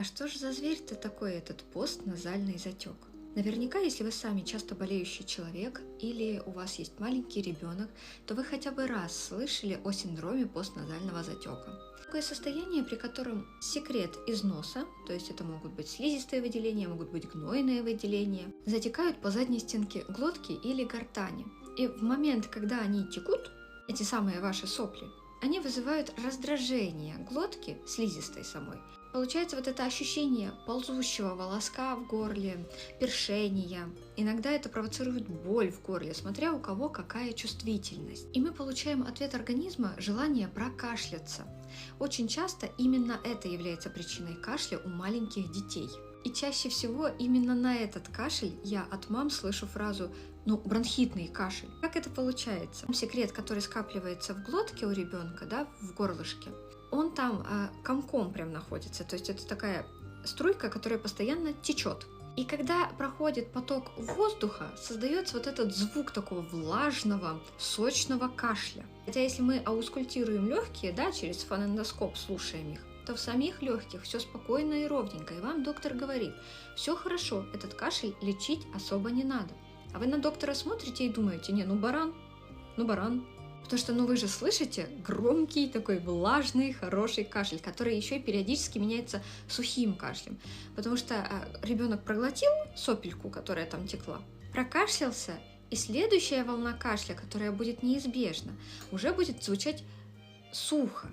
А что же за зверь-то такой этот постназальный затек? Наверняка, если вы сами часто болеющий человек или у вас есть маленький ребенок, то вы хотя бы раз слышали о синдроме постназального затека. Такое состояние, при котором секрет из носа, то есть это могут быть слизистые выделения, могут быть гнойные выделения, затекают по задней стенке глотки или гортани. И в момент, когда они текут, эти самые ваши сопли, они вызывают раздражение глотки, слизистой самой. Получается вот это ощущение ползущего волоска в горле, першения. Иногда это провоцирует боль в горле, смотря у кого какая чувствительность. И мы получаем ответ организма желание прокашляться. Очень часто именно это является причиной кашля у маленьких детей. И чаще всего именно на этот кашель я от мам слышу фразу бронхитный кашель. Как это получается? Секрет, который скапливается в глотке у ребенка, да, в горлышке, он там комком прям находится. То есть это такая струйка, которая постоянно течет. И когда проходит поток воздуха, создается вот этот звук такого влажного, сочного кашля. Хотя если мы аускультируем легкие, да, через фонендоскоп слушаем их, то в самих легких все спокойно и ровненько. И вам доктор говорит, все хорошо, этот кашель лечить особо не надо. А вы на доктора смотрите и думаете, баран. Потому что, вы же слышите громкий такой влажный, хороший кашель, который еще и периодически меняется сухим кашлем. Потому что ребенок проглотил сопельку, которая там текла, прокашлялся, и следующая волна кашля, которая будет неизбежна, уже будет звучать сухо.